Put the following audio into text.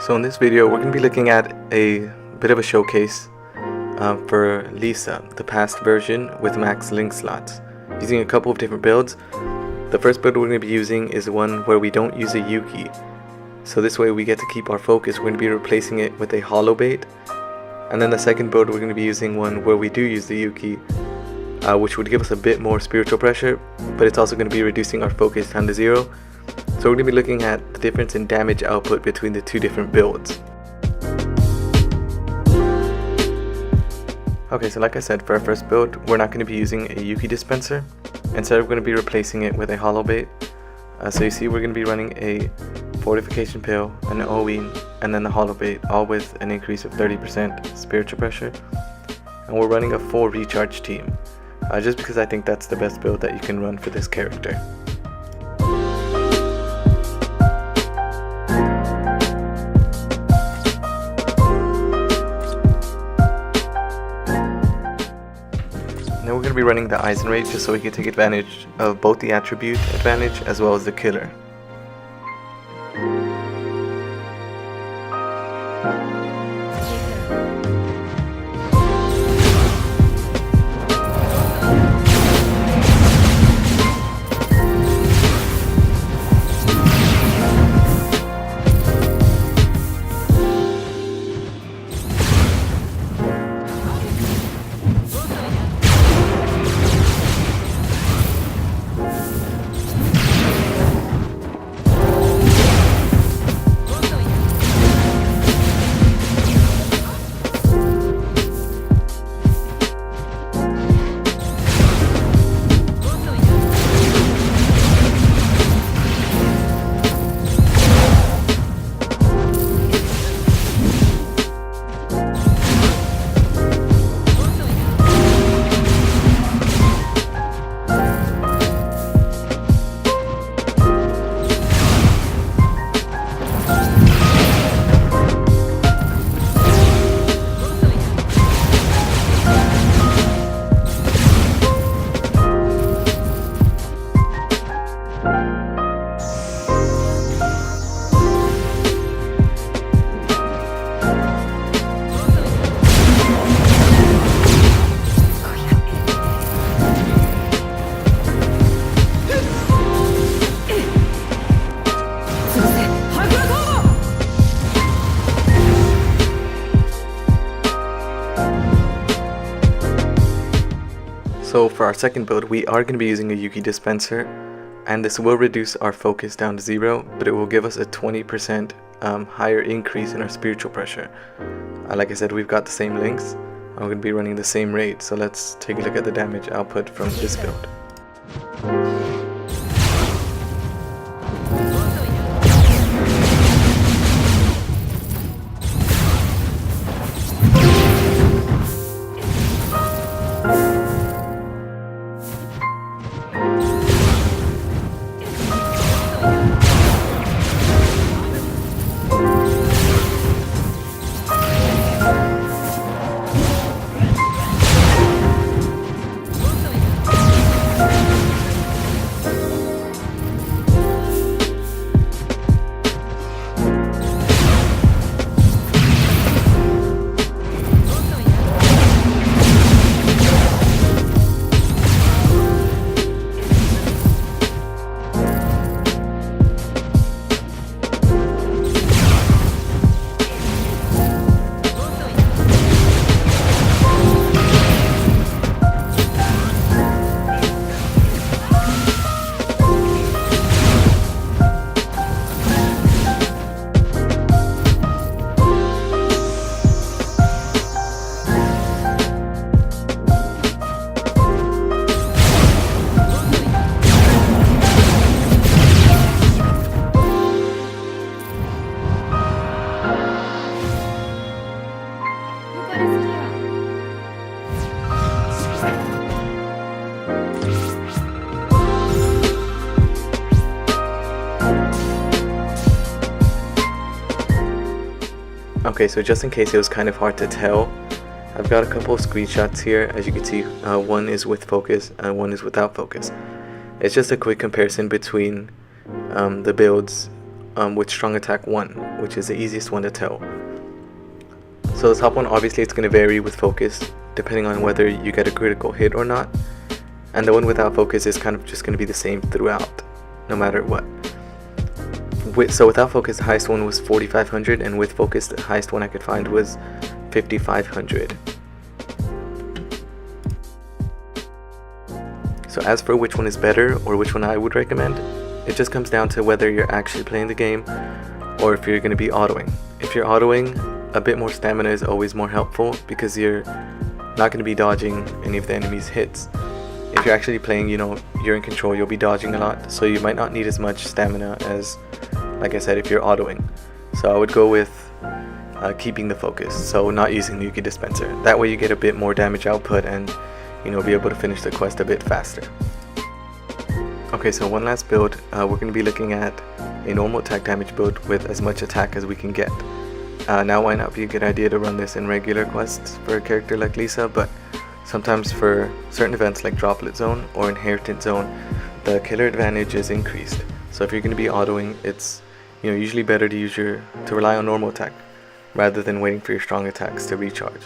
So in this video we're going to be looking at a bit of a showcase for Lisa, the past version with max link slots, using a couple of different builds. The first build we're going to be using is one where we don't use a Yuki, so this way we get to keep our focus. We're going to be replacing it with a hollow bait. And then the second build we're going to be using one where we do use the Yuki, which would give us a bit more spiritual pressure, but it's also going to be reducing our focus down to 0. So we're going to be looking at the difference in damage output between the two different builds. Okay, so like I said, for our first build, we're not going to be using a Yuki dispenser. Instead, we're going to be replacing it with a hollow bait. So you see we're going to be running a fortification pill, an OE, and then the hollow bait, all with an increase of 30% spiritual pressure. And we're running a full recharge team, just because I think that's the best build that you can run for this character. Now we're going to be running the Eisen rate just so we can take advantage of both the attribute advantage as well as the killer. So for our second build, we are going to be using a Yuki dispenser, and this will reduce our focus down to 0, but it will give us a 20% higher increase in our spiritual pressure. Like I said, we've got the same links. I'm going to be running the same rate, so let's take a look at the damage output from this build. Okay, so just in case it was kind of hard to tell, I've got a couple of screenshots here. As you can see, one is with focus and one is without focus. It's just a quick comparison between the builds with strong attack 1, which is the easiest one to tell. So the top one, obviously it's going to vary with focus depending on whether you get a critical hit or not, and the one without focus is kind of just going to be the same throughout, no matter what. So without focus, the highest one was 4,500, and with focus, the highest one I could find was 5,500. So as for which one is better or which one I would recommend, it just comes down to whether you're actually playing the game or if you're going to be autoing. If you're autoing, a bit more stamina is always more helpful because you're not going to be dodging any of the enemy's hits. If you're actually playing, you're in control, you'll be dodging a lot, so you might not need as much stamina as, like I said, if you're autoing. So I would go with keeping the focus, so not using the Yuki dispenser. That way you get a bit more damage output and be able to finish the quest a bit faster. Okay, so one last build, we're going to be looking at a normal attack damage build with as much attack as we can get. Now might not be a good idea to run this in regular quests for a character like Lisa, but sometimes for certain events like Droplet Zone or Inheritance Zone, the killer advantage is increased. So if you're going to be autoing, it's usually better to rely on normal attack rather than waiting for your strong attacks to recharge.